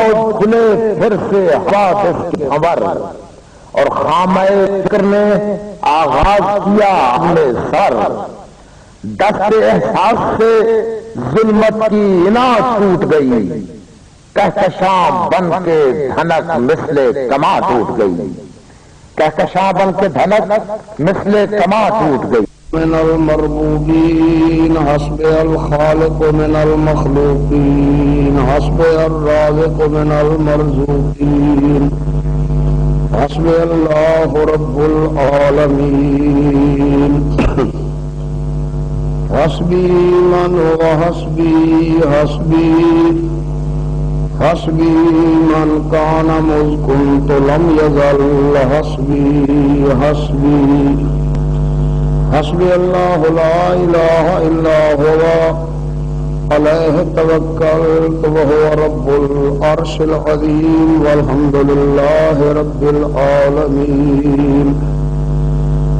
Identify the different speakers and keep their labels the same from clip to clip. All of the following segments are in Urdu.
Speaker 1: اور کھلے پھر سے حوادث کے خبر، اور خامہ فکر نے آغاز کیا اپنے سر، دست احساس سے ظلمت کی انا ٹوٹ گئی، کہکشاں بن کے دھنک مثل کما ٹوٹ گئی، کہکشاں بن کے دھنک مثل کما ٹوٹ گئی۔
Speaker 2: من المربوبین حسب الخالق من المخلوقین حسب الرازق من المرزوقین حسب اللہ رب العالمین حسبی من هو حسبی حسبی حسبی من کان مذ کنت لم یزل حسبی حسبی حسبی اللہ لا الہ الا هو علیہ توکلت وهو رب العرش العظیم والحمد للہ رب العالمین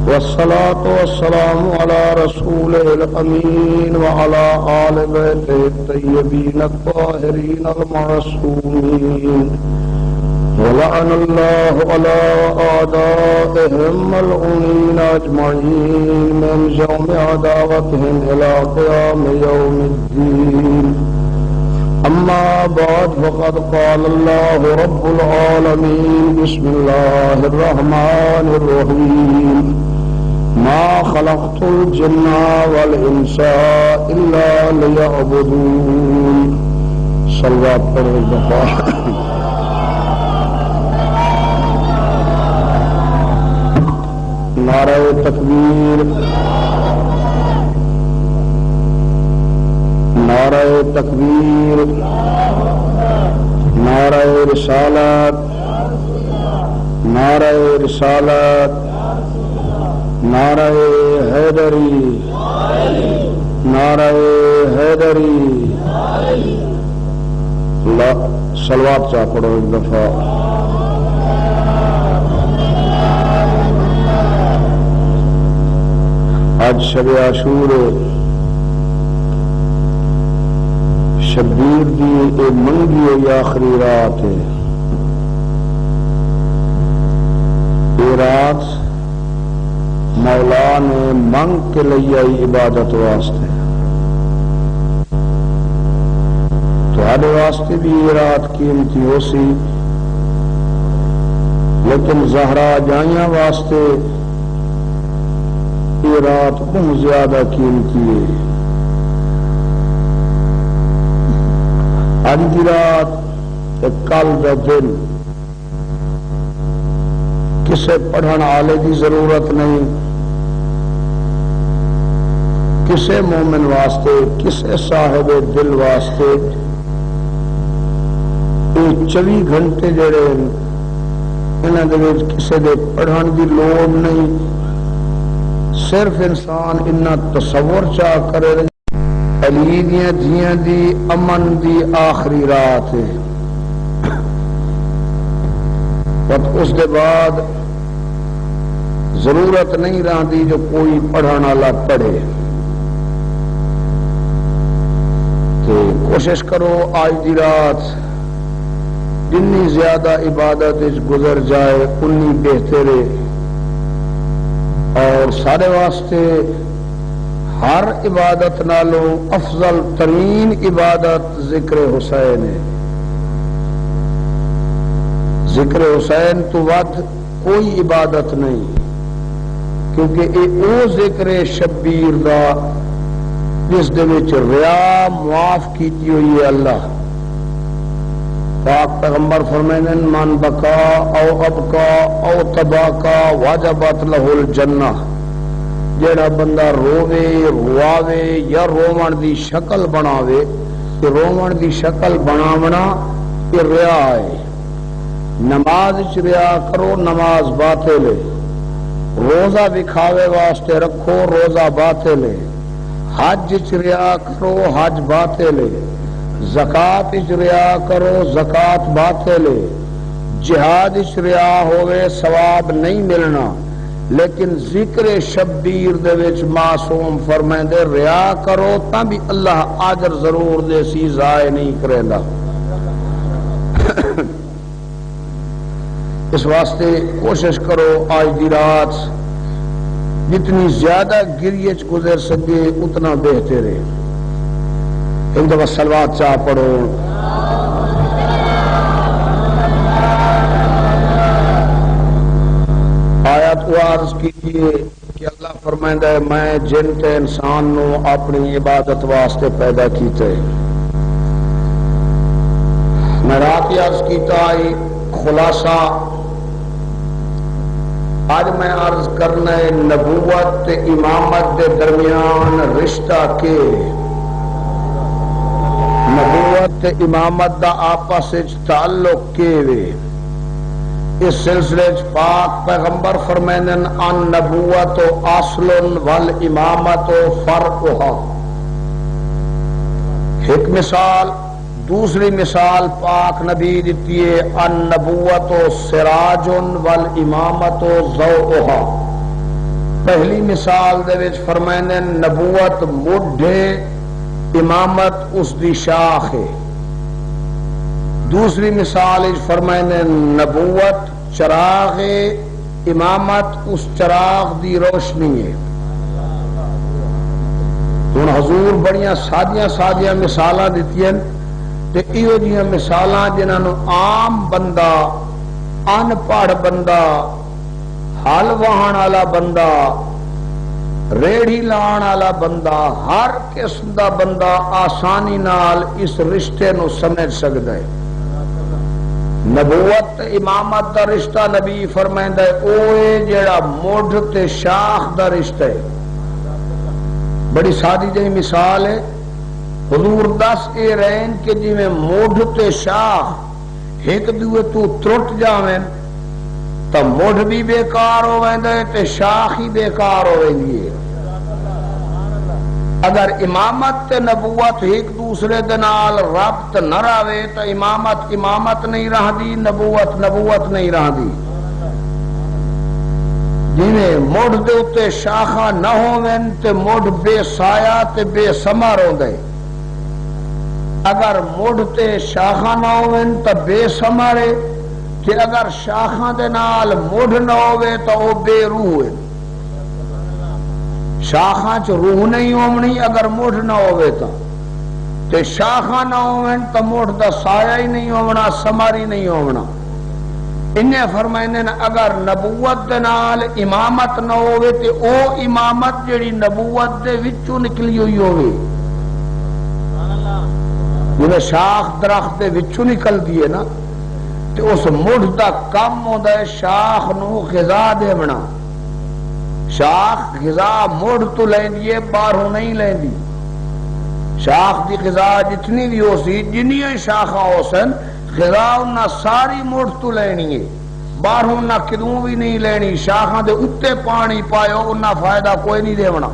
Speaker 2: والصلاة والسلام علی رسولہ الامین وعلی آل بیتہ الطیبین الطاہرین المعصومین ولعن اللہ علی اعدائهم ملعونین اجمعین من یوم عداوتهم الى قیام یوم الدین اما بعد فقد قال اللہ رب العالمین بسم اللہ الرحمن الرحیم ما خلقت الجن والانس الا لیعبدون صلوات پر دفعہ نعرہ تکبیر نعرہ تکبیر نعرہ رسالت نعرہ رسالت نعرہ حیدری نعرہ حیدری صلوات چاہ پڑھو ایک دفعہ۔ آج شب عاشور شبیر دی اے منگی ہوئی آخری رات ہے۔ یہ رات مولا نے منگ کے لئی آئی عبادت واسطے، تھوڑے واسطے بھی یہ رات قیمتی ہو سی، لیکن زہرا جائیاں واسطے یہ رات بہت زیادہ قیمتی ہے۔ اج دی رات کل دا دن کسے پڑھن والے دی ضرورت نہیں، کسے مومن واسطے کسے صاحب دل واسطے یہ 24 گھنٹے جڑے انہاں دے وچ کسے دے پڑھن دی لوڑ نہیں، صرف انسان انہاں تصور چاہ کرے علی دیاں دھیاں دی امن دی آخری رات ہے، اس دے بعد ضرورت نہیں رہتی جو کوئی پڑھن والا پڑھے۔ تو کوشش کرو آج دی رات جنی زیادہ عبادت گزر جائے انی بہتر ہے، اور سارے واسطے ہر عبادت نالوں افضل ترین عبادت ذکر حسین ہے۔ ذکر حسین تو ود کوئی عبادت نہیں، کیونکہ یہ او ذکر شبیر دا جس دے وچ ریا معاف کیتی ہوئی ہے اللہ پاک پیغمبر فرمائیں من بکا او ابکا او تباکا واجبت لہ الجنہ، جیڑا بندہ روے رواوے یا رومن دی شکل بناوے، کہ رومن دی شکل بناونا یہ ریا ہے۔ نماز چ ریا کرو نماز باطل ہے، روزہ دکھاوے واسطے رکھو روزہ باطل ہے، حج چ ریا کرو حج باطل ہے، زکات چ ریا کرو زکات باطل ہے، جہاد چ ریا ہوئے ثواب نہیں ملنا، لیکن ذکر شبیر دے وچ معصوم فرمائندے ریا کرو تاں بھی اللہ اجر ضرور دے سی ضائع نہیں کریندا۔ اس واسطے کوشش کرو آج دی رات جتنی زیادہ گریج گزر سکے اتنا بہتر ہے. ایک دفعہ صلوات چاہ پڑھو. آیت عرض کیجیے کہ اللہ فرمائندہ ہے میں جن تے انسان نو اپنی عبادت واسطے پیدا کیتے. میں رات عرض کیتا ہے خلاصہ آج میں عرض کرنا ہے نبوت تے امامت دے درمیان رشتہ کے نبوت تے امامت دا آپس وچ تعلق کے وے. اس سلسلے پاک پیغمبر فرمائندن ان نبوت و اصل والامامت و فرعها. ایک مثال. دوسری مثال پاک نبی دیتی ہے ان نبوت و سراج والامامت و ضوءها. پہلی مثال دے وچ فرمائندے نبوت مڈھ ہے امامت اس دی شاخ ہے. دوسری مثال فرمائندے نبوت چراغ ہے امامت اس چراغ دی روشنی ہے. ہن حضور بڑیاں سادیاں مثالاں دتیاں تے ایہو جیاں مثالاں جنہاں نو عام بندہ ان پڑھ بندہ ہل واہن والا بندہ ریڑھی لان والا بندہ ہر قسم دا بندہ آسانی نال اس رشتے نو سمجھ سکدا ہے. نبوت امامت دا رشتہ نبی فرمائندہ ہے اوے جیڑا مڈھ تے شاخ دا رشتہ ہے. بڑی سادی جہی مثال ہے. حضور دس اے رہن کہ جی میں مڈھ تے شاخ ایک دوے تو ترٹ جاویں تو مڈھ بھی بیکار ہو ویندے تے شاخ ہی بیکار ہو ویندی ہے. اگر امامت تے نبوت ایک دوسرے دے نال ربط نہ راوے تو امامت نہیں رہندی نبوت نہیں رہندی. جویں مڈھ دے اوتے شاخاں نہ ہوویں تے مڈھ بے سایہ تے بے ثمر ہوندے. اگر مڈھ تے شاخاں نہ ہوویں تے بے ثمر ہے کہ اگر شاخاں دے نال مڈھ نہ ہووے تو او بے روح ہے. شاخاں چ روح نہیں ہومنی اگر مڈھ نہ ہووے تے شاخاں نہ ہوویں تو مڈھ دا سایہ ہی نہیں ہونا ثمر ہی نہیں ہونا. انہیں فرمائندے نے اگر نبوت دے نال امامت نہ ہووے تے او امامت جڑی نبوت دے وچوں نکلی ہوئی ہووے جویں شاخ درخت دے وچوں نکل دی ہے نا تے اس مڈھ دا کم ہوندا ہے شاخ نو غذا دیونا. شاخ غذا مڈھ تو لیندی ہے باہروں نہیں لیندی. شاخ دی غذا جتنی بھی ہو سی جنیاں شاخاں ہو سن غذا انہاں ساری مڈھ تو لینی ہے باہروں نہ کدوں بھی نہیں لینی. شاخاں دے اتے پانی پایو انہاں فائدہ کوئی نہیں دیونا.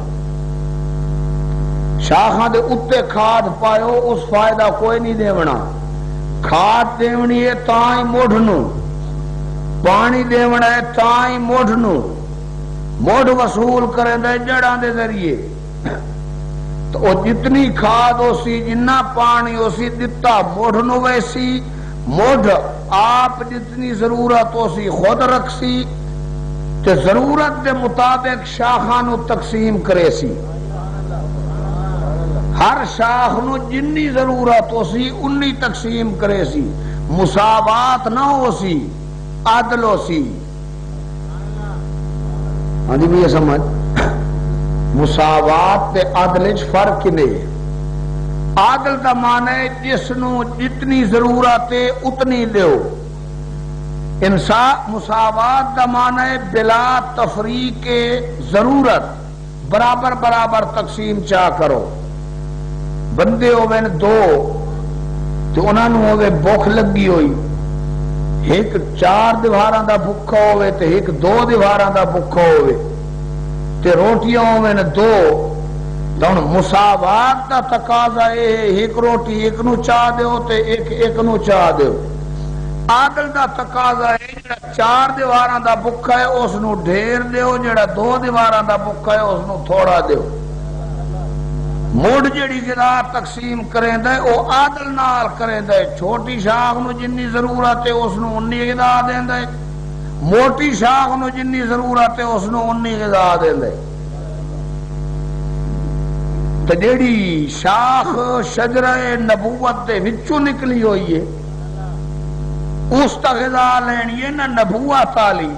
Speaker 2: شاخاں دے اتے کھاد پایو اس فائدہ کوئی نہیں دیونا. کھاد دیونی ہے تاں مڈھ نو پانی دیونا ہے تاں مڈھ نو. مڈھ وصول کریں دے جڑاں دے ذریعے تو جتنی کھاد ہو سی جنہ پانی ہو سی دتا مڈھ نو ویسی مڈھ آپ جتنی ضرورت ہو سی خود رکھ سی تے ضرورت دے مطابق شاخاں نو تقسیم کرے سی. ہر شاخ نو جنی ضرورت ہو سی انی تقسیم کرے سی. مساوات نہ ہو سی عدل ہو سی. ہاں جی بھی یہ سمجھ مساوات تے عدل وچ فرق نہیں. عدل دا معنی ہے جس نو جتنی ضرورت ہے اتنی دیو. مساوات دا معنی ہے بلا تفریق ضرورت برابر برابر تقسیم چاہ کرو. بندے ہوئے دو تو انہاں نو ہوئے بھوک لگی ہوئی ایک 4 دیواراں دا بھکھا ہوئے تے ایک 2 دیواراں دا بھکھا ہوئے تے روٹیاں ہوئے دو تو مساوات دا تقاضا ہے ایک روٹی ایک نو چاہ دیو تے ایک نو چاہ دیو. عادل دا تقاضا ہے جڑا 4 دیواراں دا بھکھا ہے اس نو ڈھیر دیو جڑا 2 دیواراں دا بھکھا ہے اس نو تھوڑا دیو. موڑ جڑی غذا تقسیم کریں دے او عادل نال کریں دے، چھوٹی شاخ نو جنی ضرورت ہے اس نو انی غذا دیں دے، موٹی شاخ نو جنی ضرورت ہے اس نو انی غذا دیں دے۔ تے جڑی شاخ شجرہ نبوت دے وچوں نکلی ہوئی ہے اس تا غذا لینی ہے نہ نبوت والی،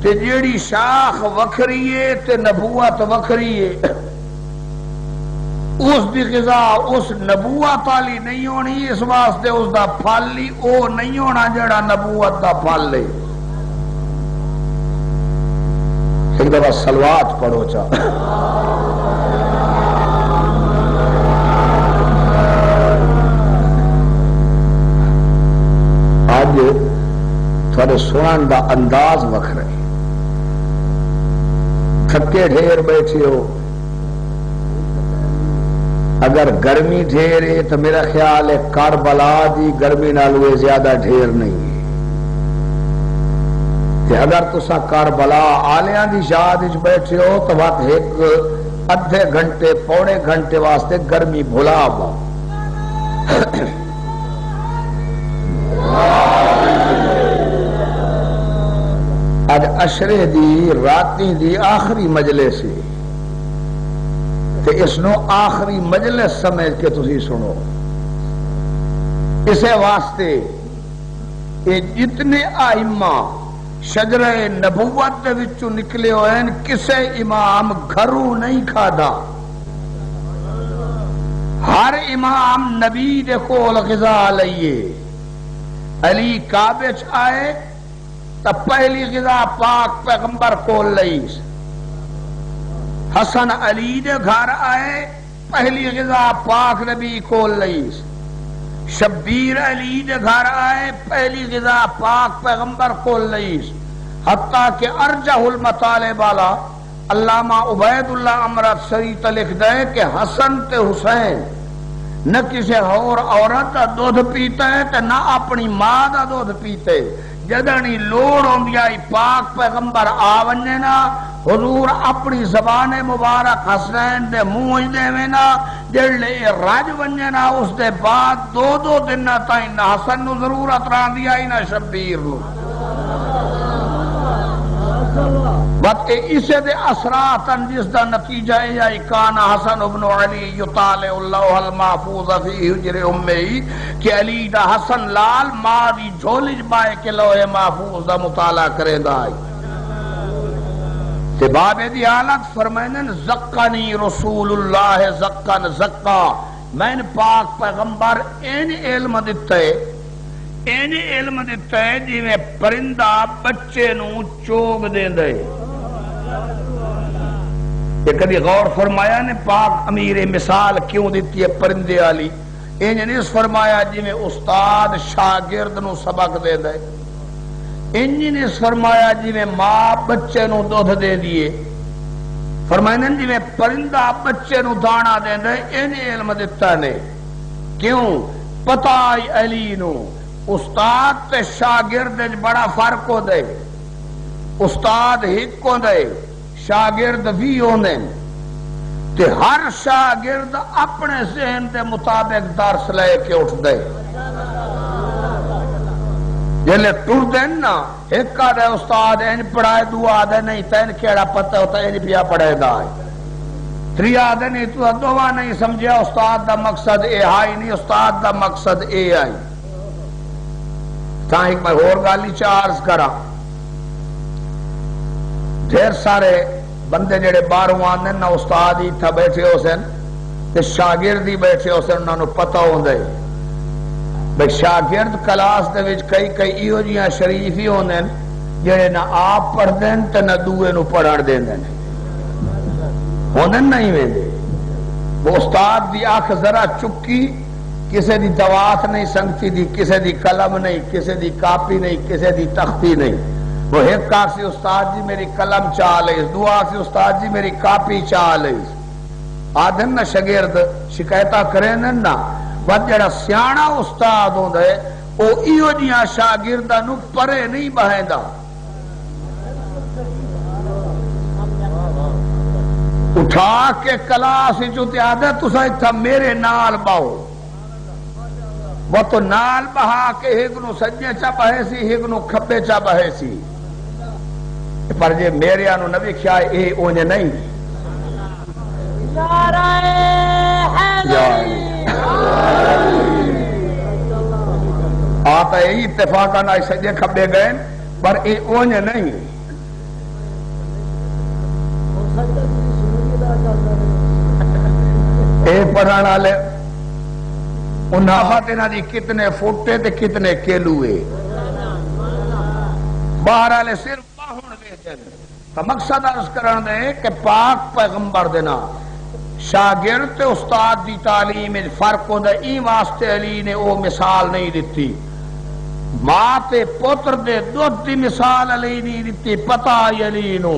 Speaker 2: تے جیڑی شاخ وکھری ہے تے نبوت وکھری ہے اس دی غذا اس نبوت والی نہیں ہونی، اس واسطے اس دا پھل ہی او نہیں ہونا جڑا نبوت دا پھل ہے۔ ایک دفعہ صلوات پڑھو چاہ آج تھوڑے سنن دا انداز وکھرا ہے، تھکے ڈھیر بیٹھے ہو، اگر گرمی ڈھیر ہے تو میرا خیال ہے کربلا دی گرمی نالوے زیادہ ڈھیر نہیں ہے، کہ اگر تسا کربلا آلیاں دی یاد وچ بیٹھے ہو تو وقت ایک ادھے گھنٹے پونے گھنٹے واسطے گرمی بھلا ہوا۔ اج اشرے دی راتی دی آخری مجلس ہے تے اس نو آخری مجلس سمجھ کے تسی سنو، اسے واسطے یہ جتنے آئمہ شجرہ نبوت دے وچوں نکلے ہوئے ہیں کسے امام گھروں نہیں کھادا، ہر امام نبی دے کول غذا لئیے۔ علی کعبے چ آئے تو پہلی غذا پاک پیغمبر کول لئیس، حسن علی دے گھر آئے پہلی غذا پاک نبی کول لئیس، شبیر علی دے گھر آئے پہلی غذا پاک پیغمبر کول لئیس، حتیٰ کہ ارجح المطالب والا علامہ عبید اللہ امرت شریط لکھ دے کہ حسن تے حسین نہ کسی اور عورت دا دودھ پیتا ہے تے نہ اپنی ماں دا دودھ پیتے، جدنی لوڑ ہوندی آئی پاک پیغمبر آوننے نا حضور اپنی زبان مبارک حسنین دے منہ دے وینا جڑلے راج ونجے نا اس دے بعد دو دن نہ تائیں نہ حسن نو ضرورت ران دی آئی نہ شبیر نو، بات اسے دے اثراتاً جس دا نتیجہ ہے کانا حسن ابن علی یطالع اللہ المحفوظ فی حجر امی کہ علی دا حسن لال ماری جھولج بائے کے لوح محفوظ دا مطالعہ کرے دائی۔ تے باب دی حالت فرمائنن زقنی رسول اللہ زقن زقا، میں نے پاک پیغمبر این علم دیتے این علم دیتا ہے جی میں پرندہ بچے نو چوگ دے دے۔ یہ کدی غور فرمایا نے پاک امیر مثال کیوں دیتی ہے پرندے والی؟ انج نہیں فرمایا جی میں استاد شاگرد نو سبق دے دے، انج نہیں فرمایا جی میں ماں بچے نو دودھ دے دیے، فرمائیں جی میں پرندہ بچے نو دانا دے دے، ان علم دیتا نے کیوں پتہ علی نو استاد تے شاگرد بڑا فرق ہو دے، استاد ہک ہو دے شاگرد بھی ہونے تے ہر شاگرد اپنے ذہن دے مطابق درس لے کے اٹھ دے، جلے ٹر دین نا ایک آدھے استاد این پڑھائے دو آدھے نہیں تین کیڑا پتہ ہوتا این پیا پڑھائے دائے تری آدھے نہیں تو دوہ نہیں سمجھے استاد دا مقصد اے آئی نہیں استاد دا مقصد اے آئی۔ تاں ایک میں اور گالی چارز کرا ڈھیر سارے بندے جڑے باہروں آنے نا استاد ہی تھا بیٹھے ہو سن تے شاگرد ہی بیٹھے ہو سن انہوں پتہ ہوں دے بھئی شاگرد کلاس دے وچ کئی ایو جیاں شریف ہی ہونے جڑے نہ آپ پڑھ دین تے نہ دوئے نو پڑھڑ دین دین ہونے نہیں میں دے، وہ استاد دی آنکھ ذرا چکی کسے دی دوات نہیں سنگتی دی، کسے دی قلم نہیں، کسے دی کاپی نہیں، کسے دی تختی نہیں، وہ ایک آنکھ سے استاد جی میری قلم چاہ لئیس، دو آنکھ سے استاد جی میری کاپی چاہ لئیس، آدھن نا شگرد شکایتہ کریں نا وقت جڑا سیانا استاد ہوں دے او ایو جیاں شاگردہ نو پرے نہیں بہیندہ، اٹھا کے کلاس چوتے آدھے تسا اتھا میرے نال باؤ، وہ تو نال بہا کے ایک نو سجے چا بہے سی ایک نو کھبے چا بہے سی، پر جے میرے آنو نبی کیا اے اونجے نہیں آتا ہے اتفاقا نہ سجے کھبے گئے پر اے اونجے نہیں اے پڑھانا لے انہاں فاتنہ دی کتنے فوٹے تے کتنے کیلوے باہر آلے صرف باہن ویچن تو مقصد عرض کرن دے کہ پاک پیغمبر دینا شاگرد تے استاد دی تعلیم فرق ہو دے ای واسطے علی نے او مثال نہیں دیتی، ماں تے پتر دے دودھ دی مثال علی نہیں دیتی، پتہ علی نو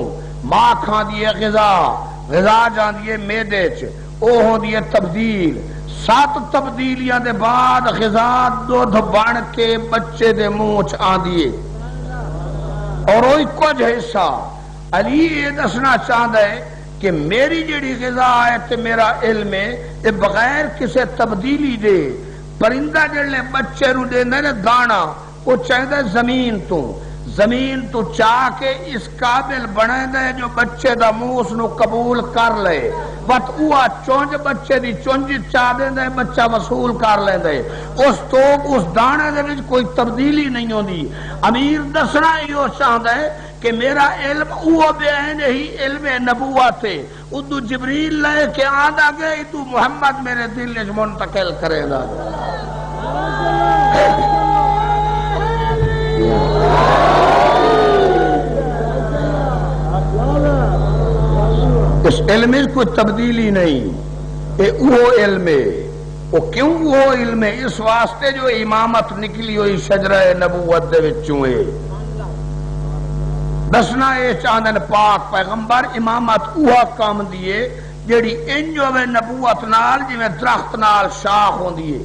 Speaker 2: ماں کھان دیئے غذا جان دیئے میدے چ او ہوں دیئے تبدیل 7 تبدیلیاں دے بعد غذا دودھ بن کے بچے دے منہ چ آن دیئے اور وہی کچھ حصہ علی یہ دسنا چاہتا ہے کہ میری جڑی غذا ہے تے میرا علم ہے یہ بغیر کسے تبدیلی دے پرندہ جڑے بچے نو دے نے دانا وہ چاہتا ہے زمین تو چاہ کے اس قابل بنے دے جو بچے دا منہ اس نو قبول کر لے بات اوہ چونج بچے دی چونجی چاہ دے دے بچہ وصول کر لے دے اس دانے دے وچ کوئی تبدیلی نہیں ہوندی۔ امیر دسنا یہ چاہتا ہے کہ میرا علم اوہ بیان ہی علم نبوت ہے، ادو جبریل لے کے آدھا گئے تو محمد میرے دل نے منتقل کرے گا۔ اس علم میں کوئی تبدیلی نہیں، اے وہ علم ہے۔ وہ کیوں وہ علم ہے؟ اس واسطے جو امامت نکلی ہوئی شجرہ نبوت دے وچوں ہے۔ دسنا اے چاندن پاک پیغمبر امامت اوہ کام دیئے جیڑی انجو میں نبوت نال جی میں درخت نال شاخ ہوں دیئے۔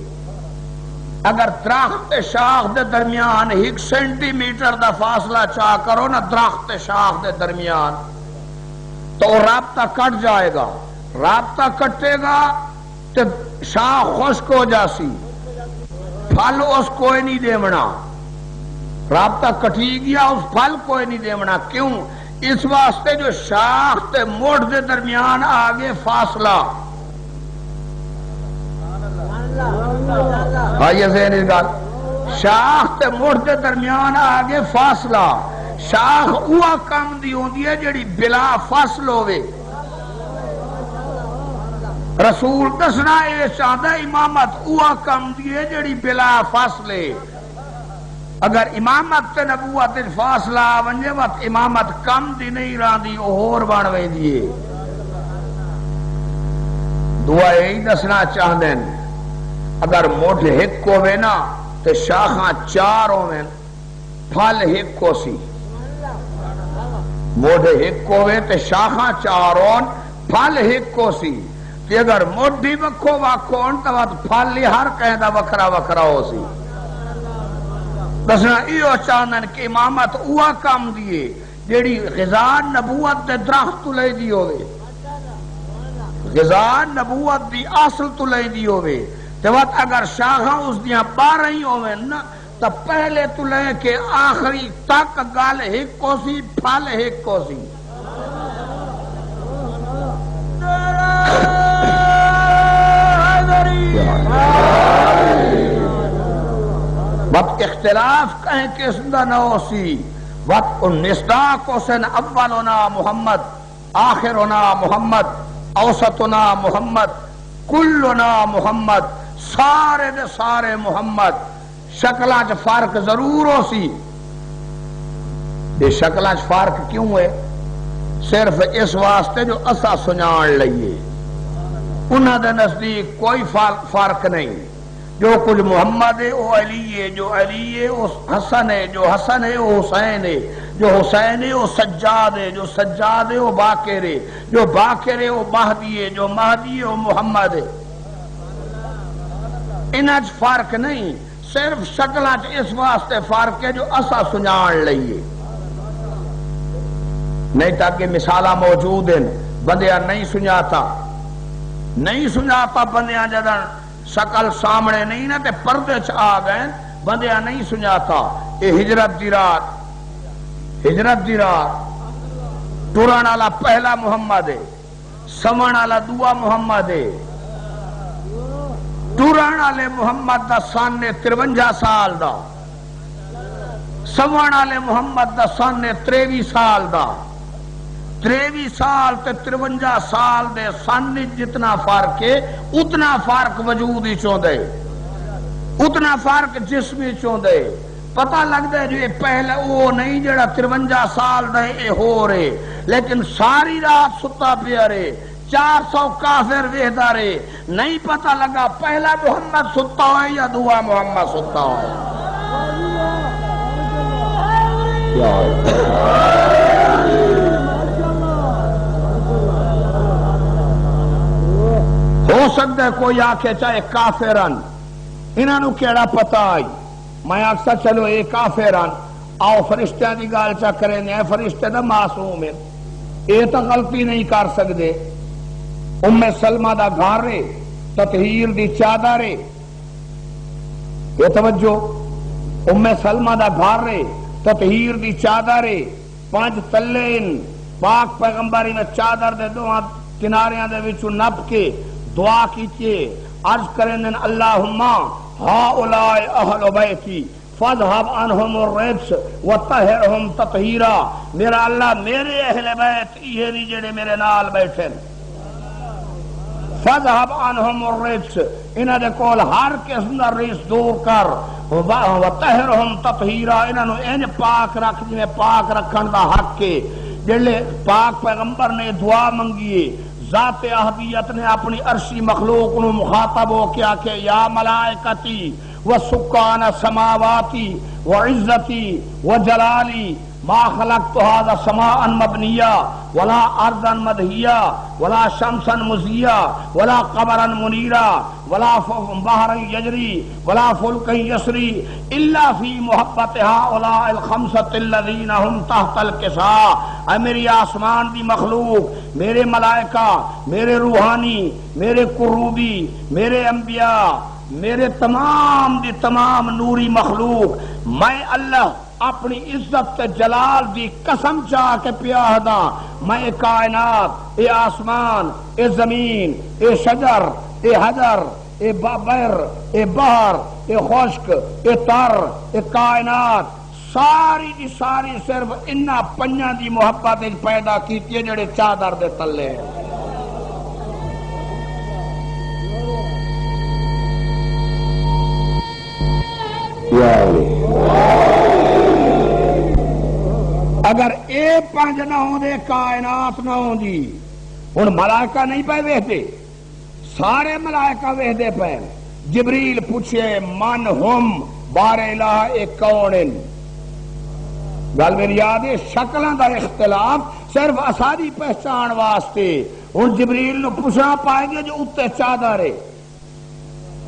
Speaker 2: اگر درخت شاخ دے درمیان 1 سینٹی میٹر دا فاصلہ چاہ کرو نا درخت شاخ دے درمیان تو رابطہ کٹ جائے گا، رابطہ کٹے گا تو شاخ خشک ہو جاسی، پھل اس کوئی نہیں دیونا، رابطہ کٹی گیا اس پھل کوئی نہیں دیونا۔ کیوں؟ اس واسطے جو شاخ تے موڑ دے درمیان آگے فاصلہ آئیے ذہن اس گال شاخ تے موڑ دے درمیان آگے فاصلہ شاخ اوہ کام دی ہوندی ہے جڑی بلا فاصل ہوئے۔ رسول دسنا یہ چاہتا ہے امامت اوہ کام دی ہے جڑی بلا فاصلے۔ اگر امامت تے نبوت فاصلہ ونجے وقت امامت کم دی نہیں رہا دی اور بانوے دیئے۔ دعا یہی دسنا چاہتے ہیں اگر موٹھ ہک ہوئے نا تے شاخاں 4 ہوئے پھل ہک ہو سی، موڑے ہک ہوئے تے شاخاں 4 ہون پھل ہک ہو سی، کہ اگر موڑی وکھو واکھون تو پھل ہی ہر کہیں دا وکھرا وکھرا ہو سی۔ دسنا ایو چاندن کہ امامت اوہ کام دیئے جیڑی غذا نبوت دے درخت تو لے دی ہوئے، غذا نبوت دی اصل تو لے دی ہوئے، تو وقت اگر شاخاں اس دیاں 12 ہی ہوئے نا تو پہلے تو لے کے آخری تک گل ہک کو سی پھل ہک کو سی۔ وقت اختلاف کہیں کس دا نہ ہو سی، وقت مصداق حسین اولنا محمد آخرنا محمد اوسطنا محمد کلنا محمد سارے دے سارے محمد۔ شکلانچ فرق ضرور ہو سی، یہ شکلانچ فرق کیوں ہے؟ صرف اس واسطے جو اسا سنان لئیے، انہاں دے نزدیک کوئی فرق نہیں، جو کچھ محمد ہے وہ علی ہے، جو علی ہے وہ حسن ہے، جو حسن ہے وہ حسین ہے، جو حسین ہے وہ سجاد ہے، جو سجاد ہے وہ باقر ہے، جو باقر ہے وہ مہدی ہے، جو مہدی ہے وہ محمد ہے۔ انہاں فرق نہیں، صرف شکلانچ اس واسطے فرق ہے جو اسا سنان لئیے، نہیں تاکہ مثالہ موجود ہیں۔ بندیاں نہیں سنجاتا بندیاں جدن شکل سامنے نہیں نہ تے پردے چ آ گئے بندیاں نہیں سنجاتا. اے ہجرت دی رات ٹرن والا پہلا محمد ہے، سمن والا دعا محمد ہے. ٹرن والے محمد دا سن 53 سال دا، سمن والے محمد دا سن 23 سال دا. 23 سال تے 53 سال دے سن جتنا فرق ہے اتنا فرق وجود ہی چوندے، اتنا فرق جسم ہی چوندے. پتہ لگتا ہے جو یہ پہلے وہ نہیں جڑا 53 سال دے اے ہو رہے، لیکن ساری رات ستا پیا رہے، 400 کافر ویہدا رہے، نہیں پتہ لگا پہلا محمد ستا ہوئے یا دعا محمد ستا ہوئے. ہو سکتا ہے کوئی آکھے چاہے کافرن انہاں نو کیڑا پتہ آئی، میں آکھتا چلو اے کافرن آؤ فرشتہ دی گال چا کریں اے فرشتہ دا معصوم ہے، اے تو غلطی نہیں کر سکتے. ام سلمہ دا گھر رے تطہیر دی چادر رے، یہ توجہ، ام سلمہ دا گھر رے تطہیر دی چادر رے، 5 تلے پاک پیغمبری میں چادر دے دو کناریاں دے وچوں نپ کے دعا کیجئے، عرض کریں اللہم ہؤلاء اہل بیتی فاذھب عنہم الرجس وطہرہم تطہیرا. میرا اللہ میرے اہل بیت یہ نہیں جڑے میرے نال بیٹھے، فاذھب عنہم الرجس انہاں دے کول ہر قسم دا رجس دور کر، وطہرہم تطہیرا انہاں نو انج پاک رکھ جویں پاک رکھن دا حق ہے. جڑے پاک پیغمبر نے دعا منگی، ذات احدیت نے اپنی عرشی مخلوق نو مخاطب ہو کیا کہ یا ملائکتی وسکان سماواتی وعزتی وجلالی ما خلقت هذا سماء مبنيا ولا ارضا مدحيا ولا شمسا مزيا ولا قمرا منيرا ولا بحرا يجري ولا فلكا يسري الا في محبت هؤلاء الخمسة الذين هم تحت الكساء. اے میری آسمان دی مخلوق، میرے ملائکہ، میرے روحانی، میرے قروبی، میرے انبیاء، میرے تمام دی تمام نوری مخلوق، میں اللہ اپنی عزت تے جلال دی قسم چاہ کے پیاہدا میں کائنات، اے آسمان، اے زمین، اے شجر، اے حجر، اے بحر، اے بحر، اے خشک، اے تر، اے کائنات ساری دی ساری صرف انہاں پنجاں دی محبت پیدا کیتی ہے جڑے چادر دے تلے ہیں. اگر اے 5 نہ ہوں دے کائنات نہ ہوں دی، ہن ملائکہ نہیں پہ ویکھدے، سارے ملائکہ ویکھدے پے. جبریل پوچھے من ہم بار الہ اے کون ہیں؟ گل میری یاد ہے، شکلاں دا اختلاف صرف اساری پہچان واسطے. ہن جبریل نو پوچھنا پائے گے جو اتنے چادر ہے،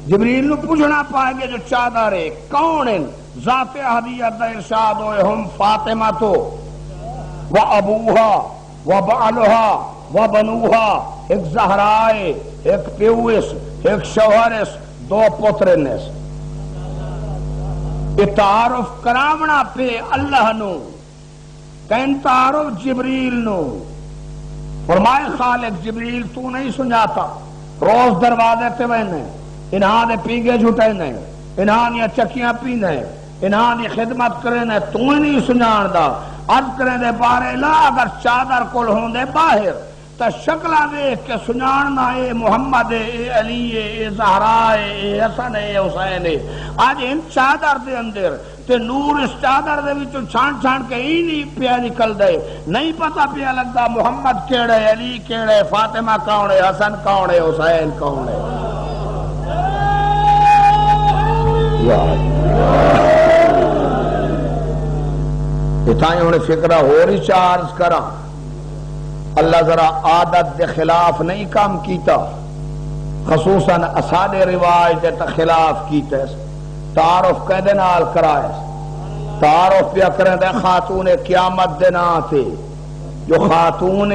Speaker 2: جبریل نو پوچھنا پائے گے جو چادر ہے کون ہیں؟ ذات احدیت دا ارشاد ہوئے ہم فاطمہ تو و ابوہا و بعلہا و بنوہا، ایک زہرائے، ایک پیوس، ایک شوہرس، 2 پترنس. تعارف کراونا پہ اللہ نو، کہیں تعارف جبریل نو. فرمائے خالق جبریل تو نہیں سنجاتا، روز دروازے تے وینے، انہاں دے پیگے جھٹے نے، انہاں دیا چکیاں پینے، انہاں دی خدمت کرنے، تو نہیں سنجان دا. عرض کرنے دے بارے لا اگر چادر کول ہوں دے باہر تا شکلہ دیکھ کے سنجاننا اے محمد اے علی اے زہرا اے حسن اے حسین اے. آج ان چادر دے اندر تے نور اس چادر دے وچوں چھان چھان کے ہی نہیں پیا نکل دے، نہیں پتہ پیا لگتا محمد کیڑے، علی کیڑے، فاطمہ کون ہے، حسن کون ہے، حسین کون ہے. اتائیں انہیں فکرہ ہو رہی چارج کرا. اللہ ذرا عادت دے خلاف نہیں کام کیتا، خصوصاً اسادے رواج دے خلاف کیتا. تعارف کہدے نال کرائے، تعارف پیا کریں دے خاتون قیامت دے نا تھے، جو خاتون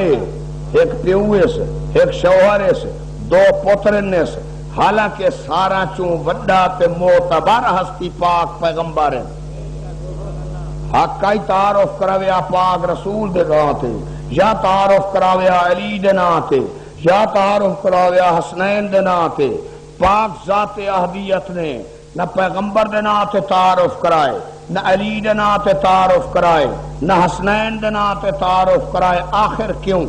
Speaker 2: ایک پیوے سے ایک شوہرے سے دو پترنے سے حالانکہ سارا چوں وڈا تے معتبر ہستی پاک پیغمبر ہے حق کا تعارف کراویا پاک رسول دے نام تے یا تعارف کراویا علی دے نام تے یا تعارف کراویا حسنین دے نام تے پاک ذات احدیت نے نہ پیغمبر دے نام تے تعارف کرائے نہ علی دے نام تے تعارف کرائے نہ حسنین دے نام تے تعارف کرائے آخر کیوں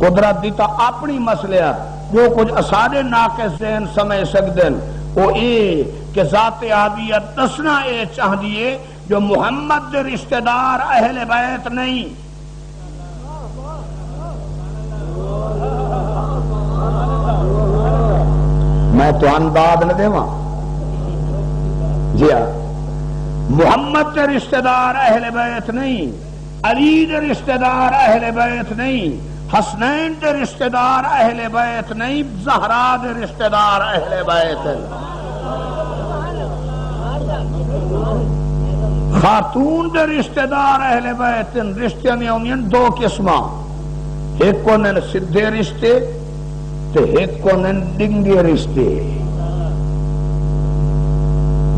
Speaker 2: قدرت دیتا اپنی مسئلہ جو کچھ اسادے ناقص ذہن سمجھ سکدن وہ اے کہ ذات احدیت دسنا اے چاہ دیے جو محمد دے رشتہ دار اہل بیت نہیں میں تو انداز نہ دے وہاں جی ہاں محمد دے رشتہ دار اہل بیت نہیں علی دے رشتہ دار اہل بیت نہیں حسنین دے رشتہ دار اہل بیت نہیں زہرا دے رشتہ دار اہل بیت خاتون دے رشتہ دار اہل بیت رشتے میں ہوندے دو قسماں ایک کو نن سدھے رشتے تے ایک کو نن ڈنگے رشتے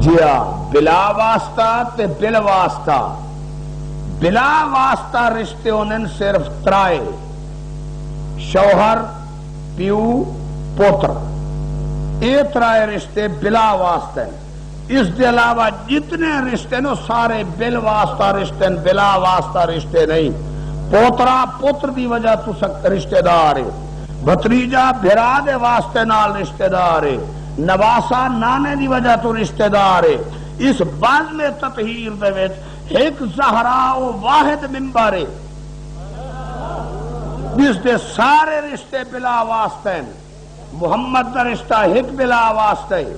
Speaker 2: جی ہاں بلا واسطہ تے بل واسطہ بلا واسطہ رشتے ہوندے صرف ترائے شوہر پیو پوتر اے ترائے رشتے بلا واسطہ اس دے علاوہ جتنے رشتے نو سارے بل واسطہ رشتے بلا واسطہ رشتے نہیں پوترا پتر دی وجہ تو رشتے دار ہے بھتریجا بھرا دے واسطے نال رشتے دار ہے نواسا نانے دی وجہ تو رشتے دار ہے اس بعد میں تطہیر دے وچ ایک زہرا و واحد ممبر ہے جس دے سارے رشتے بلا واسطے ہیں محمد دا رشتہ ایک بلا واسطہ ہے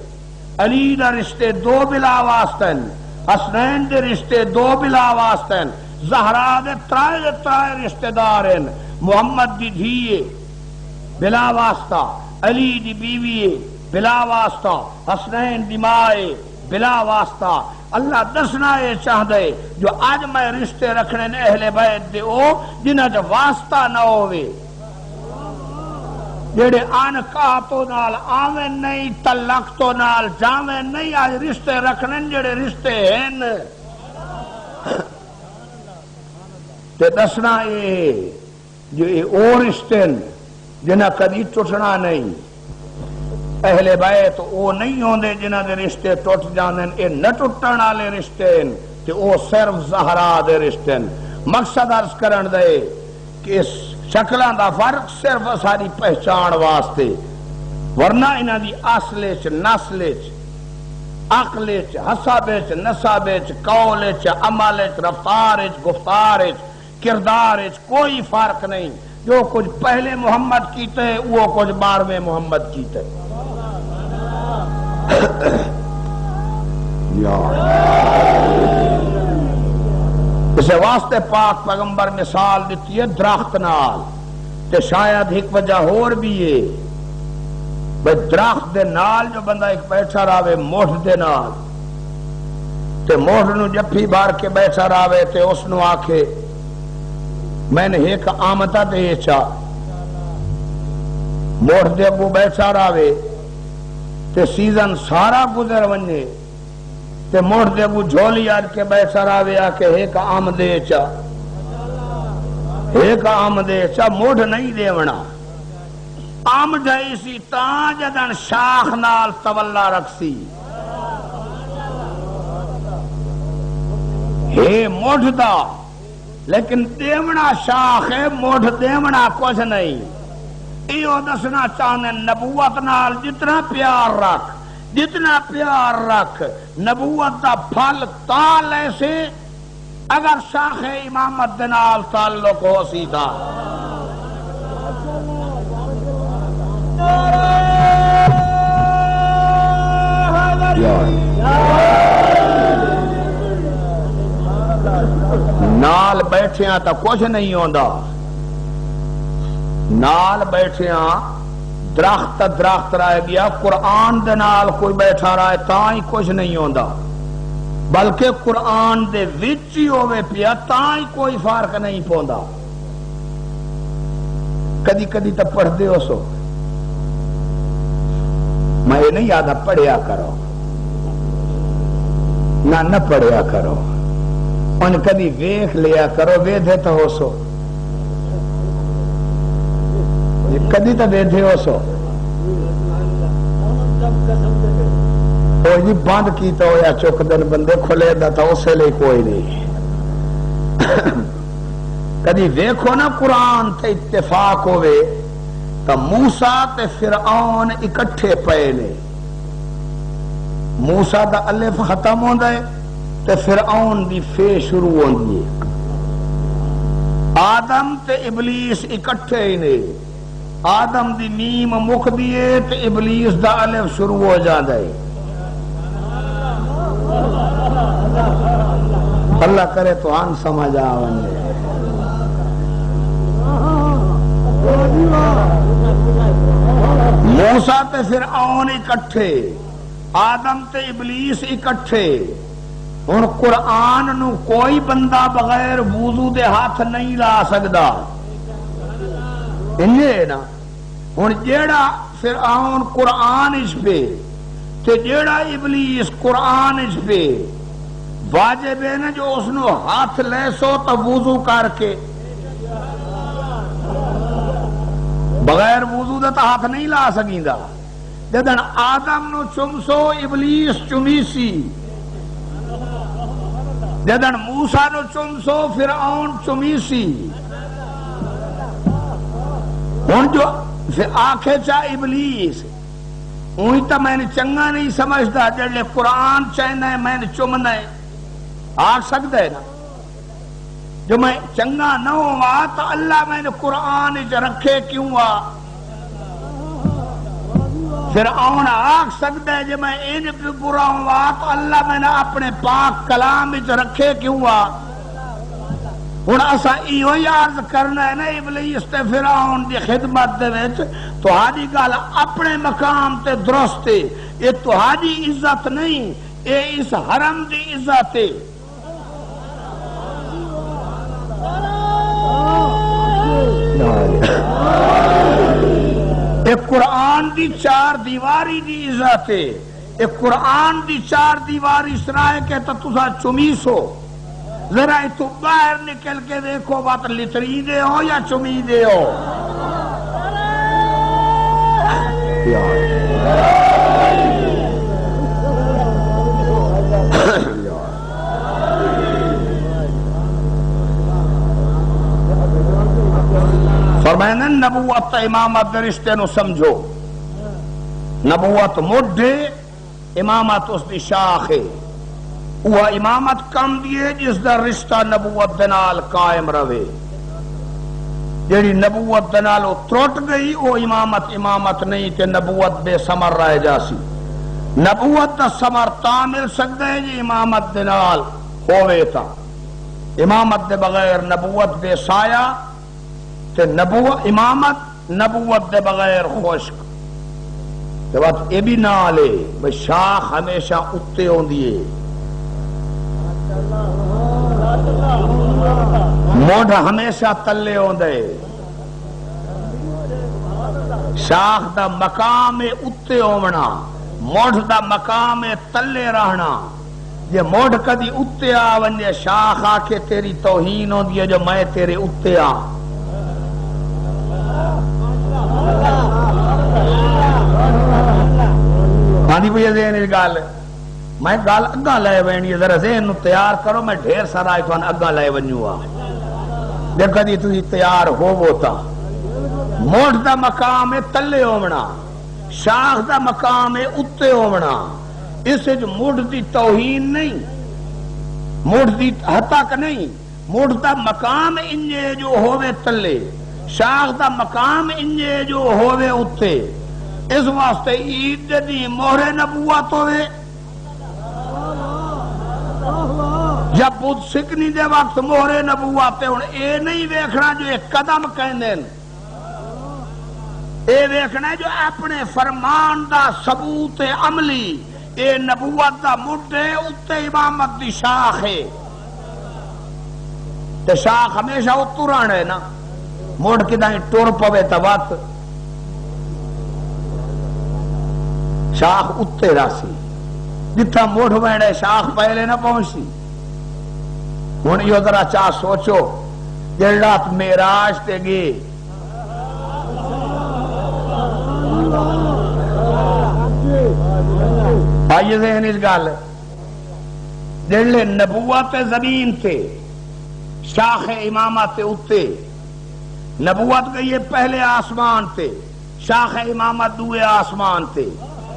Speaker 2: علی دا رشتے دو بلا واسطہ ہیں حسنین دے رشتے دو بلا واسطہ ہیں زہرا دے ترائے رشتے دار ہیں محمد دی دھیے بلا واسطہ علی دی بیوی بلا واسطہ حسنین دی مائے بلا واسطہ اللہ دسنا یہ چاہ دے جو آج میں رشتے رکھنے اہل بیت دے او جنہ جو واسطہ نہ ہوئے جڑے آن کہتو نال آمین نہیں تلق تو نال جامین نہیں آج رشتے رکھنے جڑے رشتے ہیں تے دسنا یہ جو او رشتے جنہ کدی ٹوٹنا نہیں اہل بیت او نہیں ہوندے جنہ دے رشتے ٹوٹ جاندن اے نہ ٹوٹن والے رشتے تے او صرف زہرا دے رشتے مقصد عرض کرن دے کہ اس شکلاں دا فرق صرف ساری پہچان واسطے ورنہ انہاں دی اصل وچ نسل وچ عقل وچ حسب وچ نسب وچ قول وچ عمل وچ رفتار وچ گفتار وچ کردار وچ کوئی فرق نہیں جو کچھ پہلے محمد کیتے ہے وہ کچھ بعد میں محمد کیتے اسے واسطے پاک پیغمبر مثال دیتی ہے درخت نال تے شاید ایک وجہ اور بھی ہے بھئی درخت دے نال جو بندہ ایک بیٹھا راوے موٹھ دے نال تے موٹھ نو جپھی بار کے بیٹھا راوے تے اس نو آکھے میں نے ایک آمدہ دے چا موٹھ دے کو بیٹھا راوے تے سیزن سارا گزر ونجے تے موڑ دے کو جھولی آج کے بیٹھا راوے آکے ایک آم دے چا ایک آم دے چا موڑ نہیں دے ونا آم جائی سی تاں جدن شاخ نال تولا رکھ سی ہے موڑ دا لیکن دیونا شاخ ہے موڑ دیونا کچھ نہیں ایو دسنا چاہنے نبوت نال جتنا پیار رکھ نبوت دا پھل تال ایسے اگر شاخ امامت دنال تعلق ہو سیدھا نال بیٹھیاں تا کچھ نہیں ہوندا نال بیٹھیاں درخت رہ گیا قرآن دے نال کوئی بیٹھا رہا ہے تاں ہی کچھ نہیں ہوندا بلکہ قرآن دے وچ ہی ہوے پیا تاں ہی کوئی فرق نہیں پوندا کدی کدی تو پڑھتے ہو سو میں یہ نہیں یاد پڑھیا کرو نہ پڑھیا کرو ان کدی ویخ لیا کرو ویدھے تو ہو سو کدی تو ویدھے ہو سو جی بند کیتا ہو یا چک دن بندے کھلے دا تھا اسے لئے کوئی نہیں کدی ویکھو نا قرآن تے اتفاق ہوئے تو موسیٰ تے فرعون اکٹھے پئے نے موسیٰ دا الف ختم ہوندا ہے تے فرعون دی فے شروع ہوندی ہے آدم تے ابلیس اکٹھے ہی نے آدم دی میم مکھ دیے تے ابلیس دا الف شروع ہو جاندا ہے اللہ کرے تو آن سمجھ آوندے موسیٰ تے فرعون اکٹھے آدم تے ابلیس اکٹھے ہن قرآن نو کوئی بندہ بغیر وضو دے ہاتھ نہیں لا سکدا انجے نا ہن جیڑا فرعون قرآن اس پہ تے جیڑا ابلیس قرآن اس پہ واجب ہے نا جو اس نو ہاتھ لے سو تو وضو کر کے بغیر وضو دے تو ہاتھ نہیں لا سکیندا جدن آدم نو چمسو ابلیس چمیسی جدن موسیٰ نو چمسو فرعون چمیسی ہن جو آنکھیں چاہ ابلیس اوہی تو میں نے چنگا نہیں سمجھتا جڑے قرآن چاہنا ہے میں نے چمنا ہے آ سکتا ہے نا جو میں چنگا نہ ہوا تو اللہ میں نے قرآن رکھے کیوں آ فرعون آگ سکتا ہے جو میں ان پہ برا ہوا تو اللہ میں نے اپنے پاک کلام رکھے کیوں آ ہن اسا ایہو ہی عرض کرنا ہے نا ابلیس تے فرعون دی خدمت دے وچ تہاڈی گل اپنے مقام تے درست ہے یہ تہاڈی عزت نہیں اے اس حرم دی عزت ہے ایک قرآن دی چار دیواری دی عزت ہے ایک قرآن دی چار دیواری سرائے کے تو تسا چمیسو ذرا تو باہر نکل کے دیکھو بات لتری دے ہو یا چمی دے ہو فرمائنا نبوت امامت رشتے نو سمجھو نبوت مڈھے امامت اس دی شاخ ہے وہ امامت کم دیئے جس دا رشتہ نبوت دنال قائم روے جیڑی نبوت دنالو ترٹ گئی وہ امامت نہیں تے نبوت بے سمر رہ جاسی نبوت دا سمر تا مل سکتا ہے جی امامت دنال ہوئے تا امامت دے بغیر نبوت بے سایہ تے امامت نبوت دے بغیر خشک تے بات اے بھی نہ لے بھئی شاخ ہمیشہ اتے ہوں دیئے موڑ ہمیشہ تلے ہوں دے شاخ دا مقام اتے ہونا موڑ دا مقام تلے رہنا یہ موڑ کدی اتے آونجے شاخ آکے تیری توہین ہوں دیئے جو میں تیرے اتے آ آنی بھی یہ ذہن اس گال میں گال اگاں لائے بینی ذرا ذہن نو تیار کرو میں ڈھیر سارا آئی تو اگاں لائے بنیوا دیکھا دی تھی تیار ہو ہوتا موڑ دا مقام تلے ہومنا شاخ دا مقام اتے ہومنا اس جو موڑ دی توہین نہیں موڑ دی حتک نہیں موڑ دا مقام انجے جو ہوئے تلے شاخ دا مقام انجے جو ہوئے اتے اس واسطے عید دی مہر نبوت ہوئے جب بدھ سکنی دے وقت مہر نبوت ہوئے اے نہیں ویکھنا جو ایک قدم کہنے اے ویکھنا جو اپنے فرمان دا ثبوت عملی اے نبوت دا مڈے اتے امامت دی شاخ ہے تے شاخ ہمیشہ اتران ہے نا موڑ کدائیں ٹور پوے تبات شاخ اتے راسی جتھا موڑ ویڑے شاخ پہلے نہ پہنچی ہن یہ ذرا چاہ سوچو جڑات معراج تے گئے آئیے ذہن اس گل جڑے نبوت زمین تے شاخ امامت اتے نبوت گئی پہلے آسمان تے شاخ امامت دوئے آسمان تے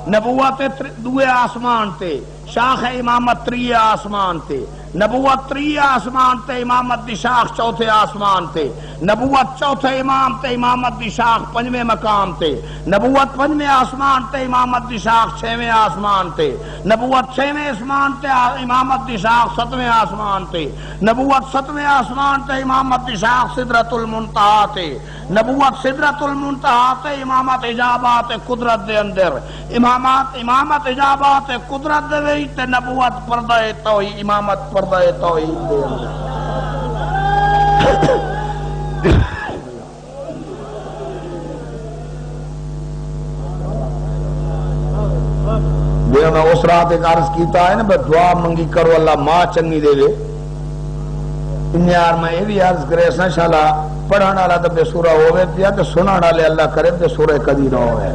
Speaker 2: نبوت دوئے آسمان تے شاخ امامت تریے آسمان تے نبوت تریے آسمان تے امامت دی شاخ چوتھے آسمان تے نبوت چوتھے امام تے امامت دی شاخ پنجویں مقام تے نبوت پنجویں آسمان تے امامت دی شاخ چھویں آسمان تے نبوت چھویں آسمان تے امامت دی شاخ ستویں آسمان تے نبوت ستویں آسمان تے امامت دی شاخ سدرۃ المنتہا تے نبوت سدرۃ المنتہا تے امامت اجابات قدرت دے اندر امامت اجابات قدرت دے وچ تے نبوت پردہ توحید امامت پردہ توحید دے اندر میں اس رات ایک عرض کیتا ہے نا دعا منگی کرو اللہ ماں چنگی دے وے ان یار میں یہ بھی عرض کرے سا شالا پڑھن والا تے بے سورہ ہوے پیا تے سنن والے اللہ کرے تے سورہ کدی نہ ہوے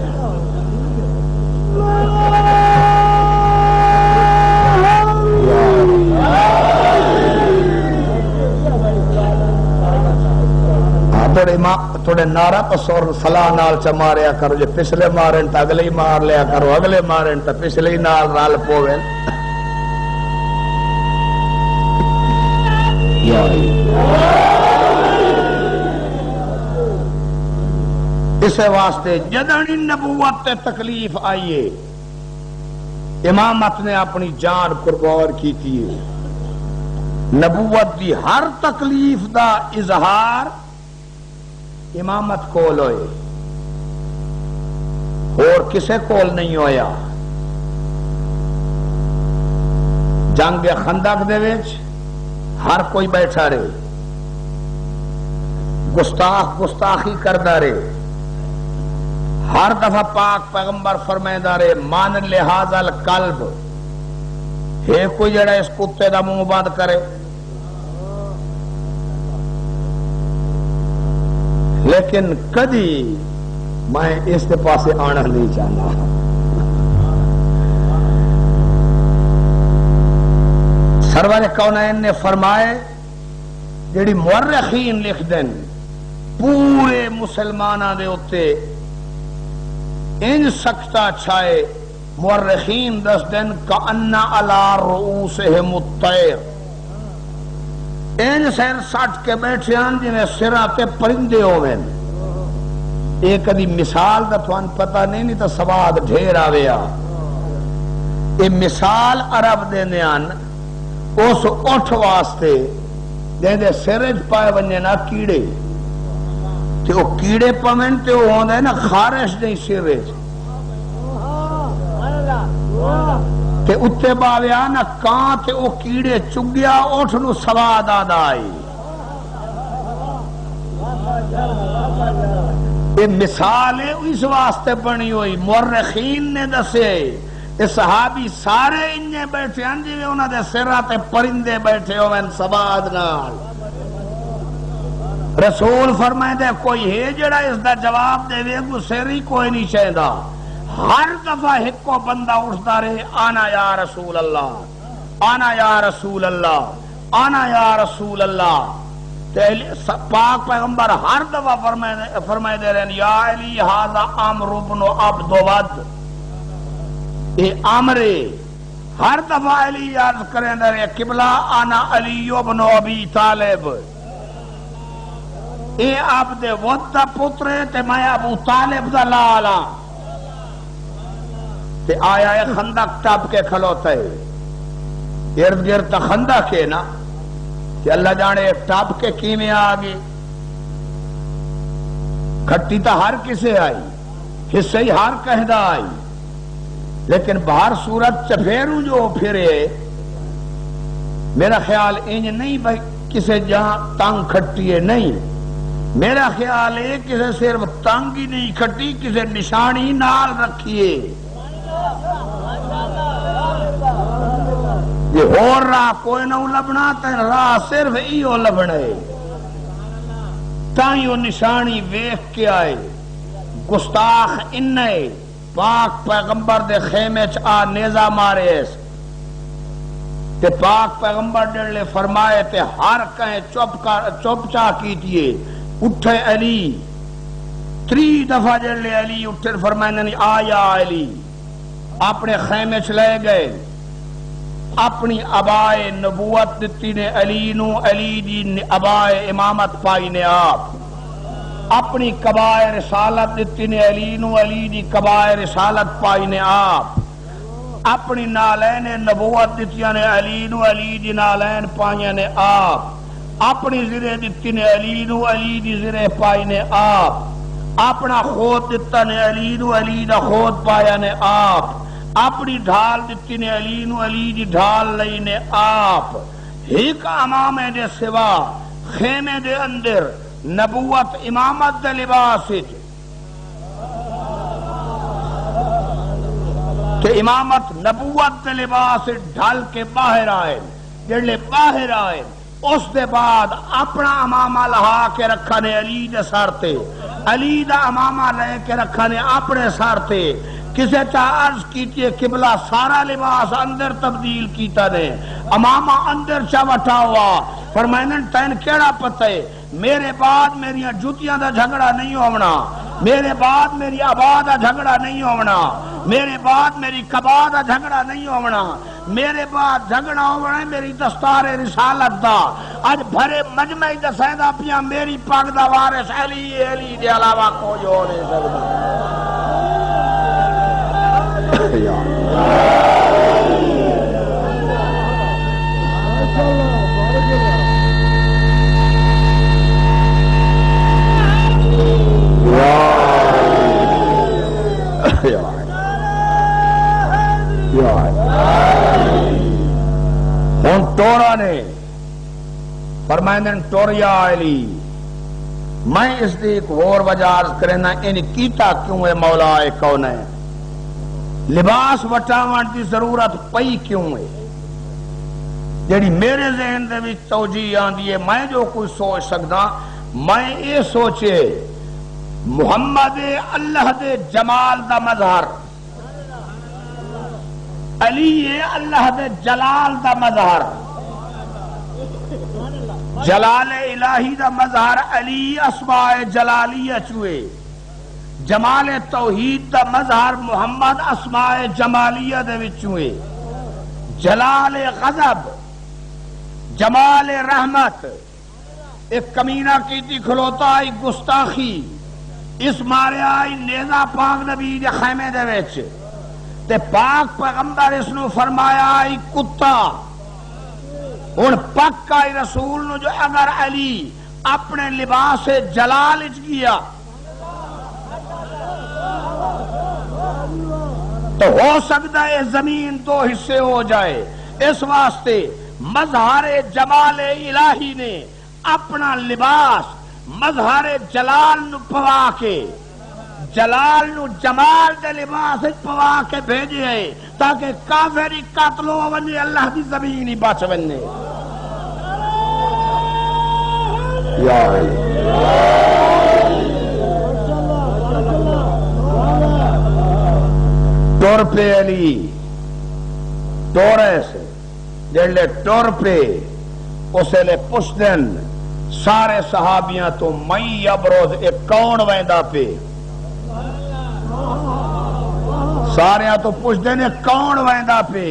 Speaker 2: تھوڑے نعرہ پسور صلاح نال چ ماریا کرو جے پچھلے مارن تا اگلے ہی مار لیا کرو اگلے مارن تا پچھلے ہی نال رل پوے اسے واسطے جدنی نبوت تے تکلیف آئیے امامت نے اپنی جان قربان کی تھی نبوت دی ہر تکلیف دا اظہار امامت کول ہوئے اور کسے کول نہیں ہویا جنگ خندق دے وچ ہر کوئی بیٹھا رہے گستاخ گستاخی کردا رہے ہر دفعہ پاک پیغمبر فرمائدا رہے مان لہذا القلب ہے کوئی جڑا اس کتے دا منہ بند کرے لیکن کدی میں اس کے پاسے آنا نہیں چاہنا سرور کونین نے فرمائے جڑی مورخین لکھ دن پورے مسلمانہ دے اتے ان سکتا چھائے مورخین دس دن کأنَّ عَلَىٰ رُؤُوسِهِمُ الطَّيْرُ ان سیر سٹ کے بیٹھے ہیں جنہیں سراتے پرندے ہوئے ایک کدی مثال دا تو پتہ نہیں تو سواد ڈھیر آویا یہ مثال عرب دینے آن اس اٹھ واسطے جہاں سرج پائے ونجے نا کیڑے تے وہ کیڑے پمن تے وہ ہوندے ہیں نا خارش نہیں سرج تے اتے باویا نا کان تے او کیڑے چگیا اٹھ نو سواد آدھا آئی یہ مثال ہے اس واسطے بنی ہوئی مورخین نے دسے صحابی سارے انجے بیٹھے ہیں جی انہوں نے سراتے پرندے بیٹھے ہوئے سواد نال رسول فرمائے دے کوئی ہے جڑا اس دا جواب دے وے کو سری کوئی نہیں چاہیدا ہر دفعہ ایک کو بندہ اٹھتا رہے آنا یا رسول اللہ آنا یا رسول اللہ آنا یا رسول اللہ پاک پیغمبر ہر دفعہ فرمائے دے رہے ہیں یا علی ھذا عمرو بن عبد ود اے عمرے ہر دفعہ علی یاد کریں دے رہے قبلہ آنا علی بن ابی طالب اے عبد ود دا پترے تے میں ابو طالب دا لالا تے آیا ہے خندق ٹاپ کے کھلوتا ہے ارد گرد خندق ہے نا کہ اللہ جانے ٹاپ کے کیمیں آگے کھٹی تا ہر کسے آئی حصے ہی ہر کہدہ آئی لیکن باہر صورت چپھیروں جو پھرے میرا خیال انج نہیں بھائی کسے جہاں تنگ کھٹی ہے نہیں میرا خیال ہے کسی صرف تنگ ہی نہیں کھٹی، کسی نشانی نال رکھیے جی اور راہ کوئی نہ لبنا تے راہ صرف ایو لبنے تائیں وہ نشانی ویکھ کے آئے گستاخ انہیں پاک پیغمبر دے خیمے چ آ نیزہ مارے اس تے پاک پیغمبر نے فرمائے تے ہر کہیں چپ چا کیتیے اٹھے علی 3 دفعہ جڑے علی اٹھے فرمائے نہیں آیا علی اپنے خیمے چ لے گئے اپنی ابائے نبوت دتی نے علی نو، علی دی ابائے امامت پائی نے آپ اپنی قبائے رسالت دتی نے علی نو، علی دی قبائے رسالت پائی نے آپ اپنی نالین نبوت دتیاں نے علی نو، علی دی نالین پائیاں نے آپ اپنی زرے دتی نے علی نو، علی دی زرے پائی نے آپ اپنا خود دتا نے علی نو، علی دا خود پایا نے آپ اپنی ڈھال دتی نے علی نو، علی دی ڈھال لئی نے آپ ایک امامے دے سوا خیمے دے اندر نبوت امامت دے لباس کہ امامت نبوت دے لباس ڈھل کے باہر آئے جڑے باہر آئے اس دے بعد اپنا امامہ لہا کے رکھا نے علی دے سر تے، علی دا امامہ لے کے رکھا نے اپنے سر تے کسے چاہ عرض کیتی ہے قبلہ سارا لباس اندر تبدیل کیتا نے امامہ اندر چاہ وٹا ہوا فرمائنن تین کیڑا پتہ ہے میرے بعد میری جوتیاں دا جھگڑا نہیں ہونا، میرے بعد میری آبا دا جھگڑا نہیں ہونا، میرے بعد میری قبا دا جھگڑا نہیں ہونا، میرے بعد جھگڑا ہونا ہے میری دستار رسالت دا اج بھرے مجمع دسیدہ پیا میری پاک دا وارث علی علی دے علاوہ کوئی ہو نہیں سکتا ہوں ٹورا نے فرمائیں ٹوریا علی میں اس دی ایک اور وجہ عرض کرنا ان کیتا کیوں ہے مولا کون ہے لباس وٹاون دی ضرورت پئی کیوں ہے جیڑی میرے ذہن دے وچ توجیہ آندی ہے میں جو کوئی سوچ سکدا میں یہ سوچے محمد اللہ دے جمال دا مظہر علی اللہ دے جلال دا مظہر جلال الہی دا مظہر علی اسماء جلالیہ چوئے جمال توحید دا مظہر محمد اسماء جمالیہ دے وچوئے جلال غضب جمال رحمت ایک کمینہ کیتی کھلوتا آئی گستاخی اس مارے آئی نیزہ پاک نبی دے خیمے دے وچ تے پاک پیغمبر اس نو فرمایا آئی کتا ان پک آئی رسول نو جو اگر علی اپنے لباس جلال اچ گیا تو ہو سکتا ہے زمین 2 حصے ہو جائے اس واسطے مظہر جمال الہی نے اپنا لباس مظہر جلال نو پوا کے جلال نو جمال دے لباس پوا کے بھیجے ہے تاکہ کافری قتل ہو ونجے اللہ دی زمین ہی بچ ونجے یا ٹور پہ علی ٹورے سے جلے ٹور پہ اسے لے پشتن سارے صحابیاں تو مئی ابروز ایک کون ویندہ پہ سارے تو پوچھتے ہیں کون ویندہ پہ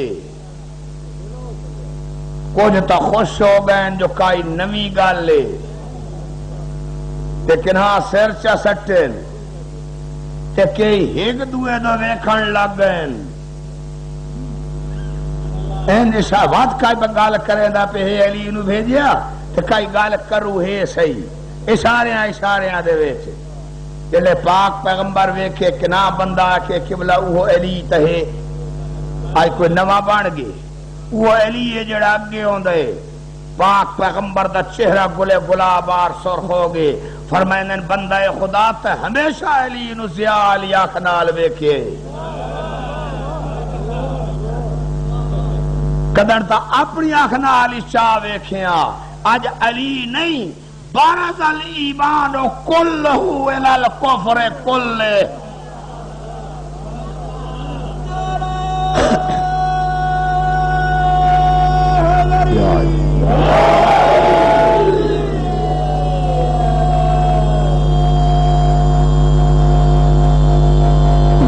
Speaker 2: کچھ تا خوش ہو گئے جو کائی نوی گال لے لیکن ہاں سر چا سٹن تے کئی ہیگ دوئے دو ویکھن لگ گئے این جیسا وات کائی بگال کریں دا پہ ہے علی انہوں بھیجیا تے کائی گال کرو ہے صحیح اشاریاں دے ویچے جلے پاک پیغمبر ویکھے کہ نا بندہ کہ قبلہ اوہ علی تہے آئی کوئی نوا بان گے اوہ علی ہے جڑا اگے ہوں دے پاک پیغمبر دا چہرہ گلے گلابار سر ہو گے فرمائنے بندہ خدا تے ہمیشہ علی نو ضیاء علی آنکھ نال ویکھے کدن تا اپنی آنکھ نال چاہ ویکھیاں اج علی نہیں بارز الایمان کلہ الی الکفر کلہ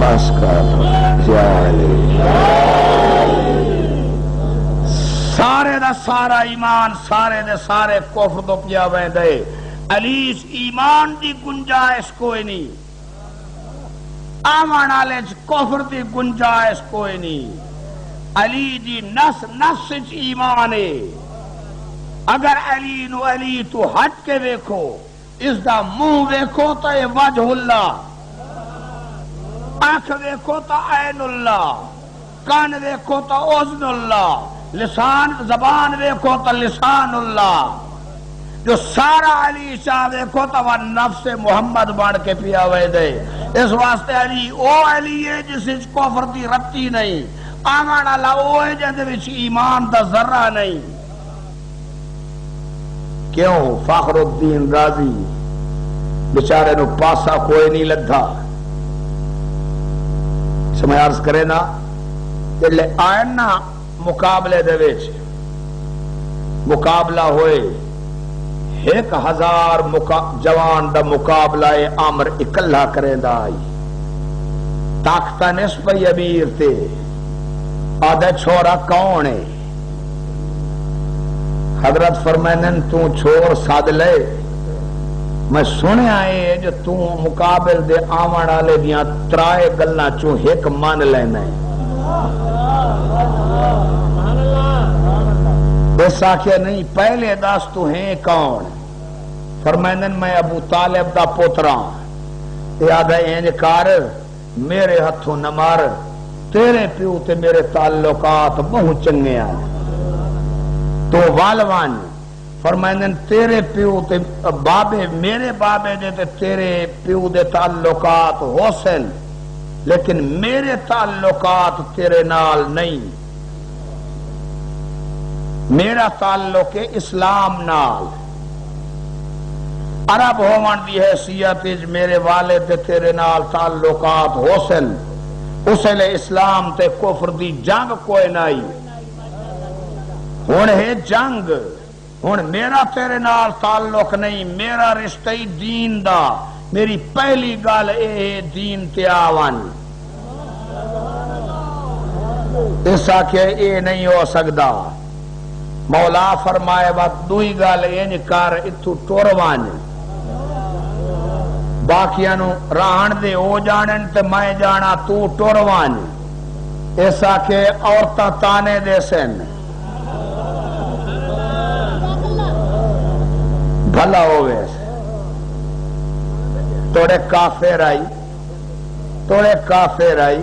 Speaker 1: بس کر
Speaker 2: سارے دا سارا ایمان سارے دے سارے کفر تو پیا ویندے علی اس ایمان دی گنجائش کوئی نہیں آمان والے کفر دی گنجائش کوئی نہیں علی دی نس نس ایمان ہے اگر علی نو علی تو ہٹ کے ویکھو اس دا منہ ویکھو تو یہ وجہ اللہ آنکھ ویکھو تو عین اللہ کان ویکھو تو اذن اللہ لسان زبان ویکھو تو لسان اللہ جو سارا علی شاہ ویکھو تو وہ نفس محمد بن کے پیا ہوئے دے اس واسطے علی او علی ہے جس کفر دی رتی نہیں آمان اللہ او ہے جہاں وچ ایمان دا ذرہ نہیں کیوں فخر الدین رازی بیچارے نو پاسا کوئی نہیں لدھا سمجھ عرض کرے نا جلے آئین نا مقابلے دے وچ مقابلہ ہوئے 1000 جوان دا مقابلہ عمر اکلا کریں دا آئی طاقتہ نسب امیر تے آدھے چھوڑا کون ہے حضرت فرمائنن تو چھوڑ ساد لے میں سنے آئے جو تو مقابل دے آمن آلے دیاں ترائے گلنا چوں ایک مان لینا ہے ایسا کہ نہیں پہلے داس تو ہیں کون فرمائنن میں ابو طالب دا پوتراں یاد ہے انکار میرے ہتھوں نمار تیرے پیو تے میرے تعلقات بہت چنگے آئے تو والوان فرمائنن تیرے پیو تے بابے میرے بابے دے تے تیرے پیو دے تعلقات حسن لیکن میرے تعلقات تیرے نال نہیں میرا تعلق اسلام نال عرب ہومن دی حیثیت میرے والد تے تیرے نال تعلقات حسن اسل اسلام تے کفر دی جنگ کوئی نہیں ہن ہے جنگ ہن میرا تیرے نال تعلق نہیں میرا رشتہ ہی دین دا میری پہلی گل اے دین تے آون ایسا کہ اے نہیں ہو سکدا مولا فرمائے بات دوئی گل این کر اتو ٹوروان باقیانو رہن دے او جانن تے میں جانا تو ٹوروان ایسا کہ عورتاں تانے دے سن بھلا ہوئے توڑے کافر آئی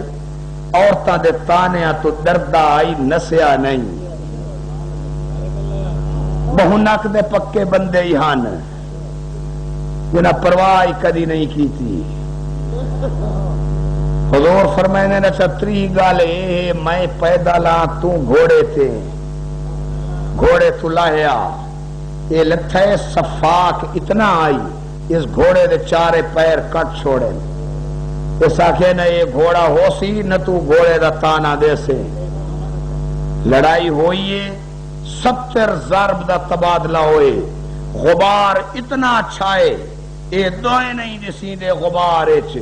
Speaker 2: عورتاں دے تانیاں تو دردہ آئی نسیا نہیں بہنک دے پکے بندے ہی ہن جنہ پرواہ کدی نہیں کی تھی حضور فرمائنے نے ستری گالے میں پیدا لا تو گھوڑے تھے گھوڑے تو لاہیا یہ لتھے صفاق اتنا آئی اس گھوڑے دے چارے پیر کٹ چھوڑے اس آکھے نہ یہ گھوڑا ہو سی نہ تو گھوڑے دا تانا دے سے لڑائی ہوئی ہے 70 ضرب دا تبادلہ ہوئے غبار اتنا چھائے اے دوئے نہیں جسی دے غبار اچ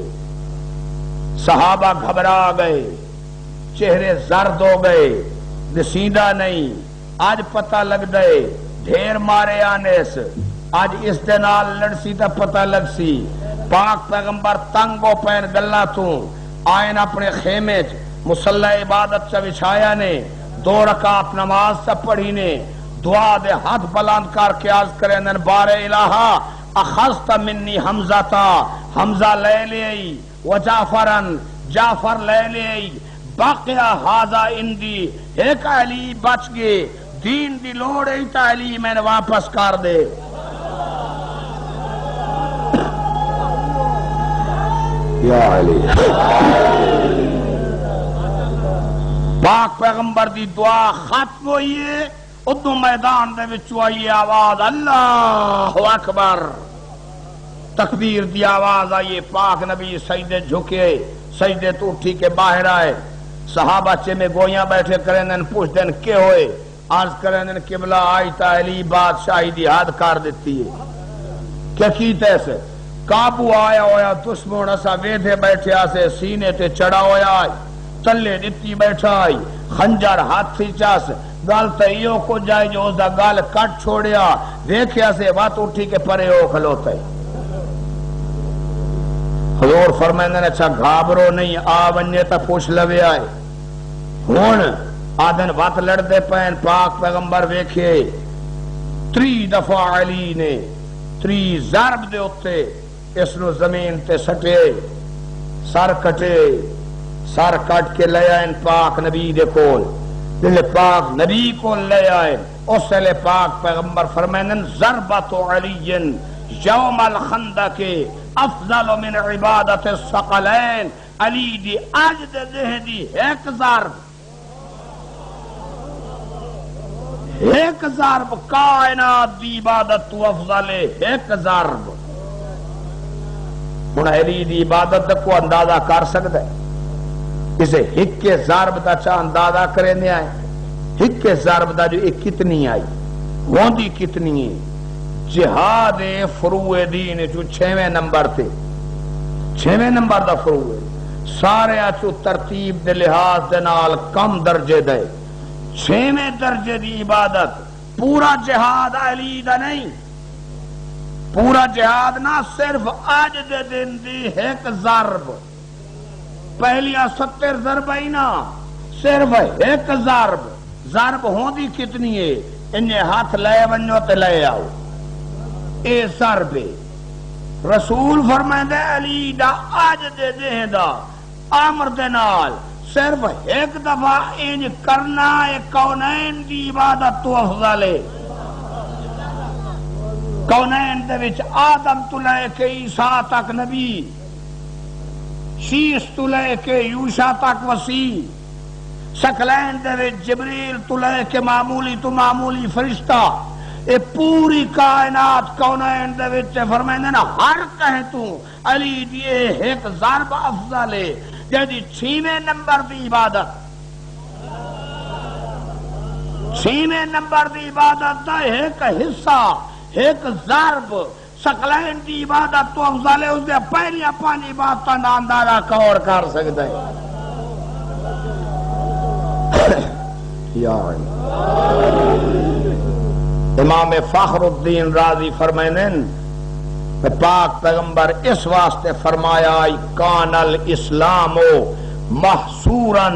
Speaker 2: صحابہ گھبرا گئے چہرے زرد ہو گئے نسیدہ نہیں آج پتہ لگ دے ڈھیر مارے آنیس آج اس دنال لڑسی تا پتہ لگ سی پاک پیغمبر تنگو پین گلہ تو آئین اپنے خیمے مسلح عبادت چا بچھایا نے 2 رکعت نماز سے پڑھی نے دعا دے ہاتھ بلند کر کے عرض کرے نن بار الہا اخذت منی حمزہ تا حمزہ لے لئی و جعفرن جعفر لے لئی باقیہ حاضہ اندی ایک علی بچ گئے دین دی لوڑ ایتا علی میں نے واپس کر دے یا علی پاک پیغمبر دی دعا ختم ہوئی ہے، ادو میدان دے وچوں آئی آواز اللہ اکبر، تکبیر دی آواز آئی، پاک نبی سجدے جھکے، سجدے تو اٹھی کے باہر آئے، صحابہ چے میں گویاں بیٹھے کریں دن پوچھ دن کے ہوئے، عرض کریں دن قبلہ آئی تا علی بادشاہی دی حد کر دیتی ہے، کیا کیتے ایسے قابو آیا ہویا دشمن اسا ویدھے بیٹھے آسے سینے تے چڑھا ہویا آئی، تلے دتی بیٹھا آئی، خنجر ہاتھ تھی چاس، گال تیو کو جائے جو اس دا گال کٹ چھوڑیا، دیکھیا سے بات اٹھی کے پرے ہو کھلوتا ہے۔ حضور فرمائندے نے اچھا گھابرو نہیں، آونجے تا پوچھ لوے آئے، ہون آدن وات لڑ دے پین، پاک پیغمبر ویکھے 3 دفعہ علی نے 3 ضرب دے ہوتے، اس نو زمین تے سٹے، سر کٹے، سر کٹ کے لے آئے پاک نبی دے کول، دل پاک نبی کو لے آئے، اس لے پاک پیغمبر فرمائن ضربت علی یوم الخندق افضل من عبادت الثقلین، علی دی آج دے دہ دی ایک ضرب کائنات دی عبادت تو افضل ہے، ایک ضرب۔ ہن علی دی عبادت کو اندازہ کر سکتا ہے، اسے ہکے ضرب دا چاہ اندازہ کریں دے آئے، ہکے ضرب دا جو ایک کتنی آئی، ہوندی کتنی ہے، جہاد فروع دین جو 6ویں نمبر تے، 6ویں نمبر دا فروع سارے آچو ترتیب دے لحاظ دے نال کم درجے دے، 6ویں درجے دی عبادت، پورا جہاد علی دا نہیں، پورا جہاد نہ صرف آج دے دن دی ایک ضرب، پہلیا 70 ضرب ہی نا، صرف ایک ضرب ہوندی کتنی ہے، انہیں ہاتھ لے ونجو تے لے آؤ، اے ضرب رسول فرمائندے علی دا آج دے دے دا آمر دے نال صرف ایک دفعہ انج کرنا ہے، کونین دی عبادت تو افضل ہے، کونین دے وچ آدم تو لے کے عیسیٰ تک نبی، شیش تو لے کے یوشا تک وسیع، شکلین دے وچ جبریل تو لے کے معمولی تو معمولی فرشتہ، اے پوری کائنات کونین دے وچ فرمائندے نا ہر کہیں تو علی دیے ایک ضرب افضل ہے، جیدی 6ویں نمبر دی عبادت، 6ویں نمبر دی عبادت دا ایک حصہ، ایک ضرب شکلین دی عبادت تو افضل ہے، اس دے پہلی اپانی بات تا ناندارہ کور کر سکتا ہے۔ یا امام فخر الدین رازی فرمائنن پاک پیغمبر اس واسطے فرمایا کان الاسلام محصورا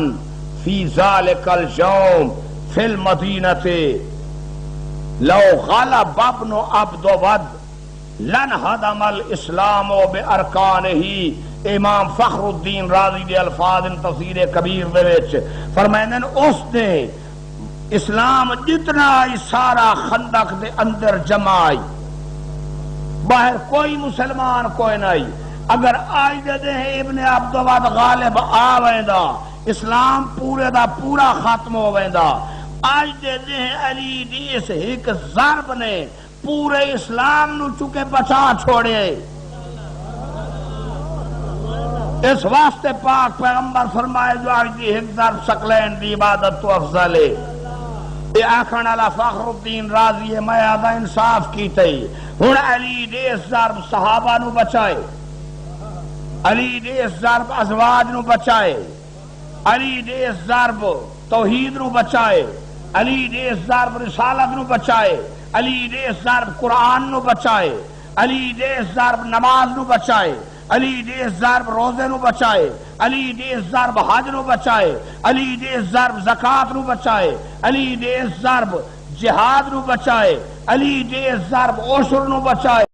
Speaker 2: فی ذالک اليوم فی المدینۃ لو غلب ابن عبد ود لن ہدم الاسلام بارکانہ، امام فخر الدین رازی دے الفاظ تفسیر کبیر دے وچ فرمائنن اس نے اسلام جتنا ہی سارا خندق دے اندر جمع آئی، باہر کوئی مسلمان کوئی نہیں، اگر آج دے ابن عبد ود غالب آویندا اسلام پورے دا پورا ختم ہویندا، آج دے علی دی اس ایک ضرب نے پورے اسلام نو چکے بچا چھوڑے، اس واسطے پاک پیغمبر فرمائے جو آج دی ایک ضرب شکلین دی عبادت تو افضل ہے۔ یہ آخر والا فخر الدین رازی ہے، میں آدھا انصاف کیتے ہی ہن علی دے اس ضرب صحابہ نو بچائے، علی دے اس ضرب ازواج نو بچائے، علی دے اس ضرب توحید نو بچائے، علی دے اس ضرب رسالت نو بچائے، علی دے اس ضرب قرآن نو بچائے، علی دے اس ضرب نماز نو بچائے، علی دے اس ضرب روزے نو بچائے، علی دے اس ضرب حج نو بچائے، علی دے اس ضرب زکات نو بچائے، علی دے اس ضرب جہاد نو بچائے، علی دے اس ضرب عشر نو بچائے۔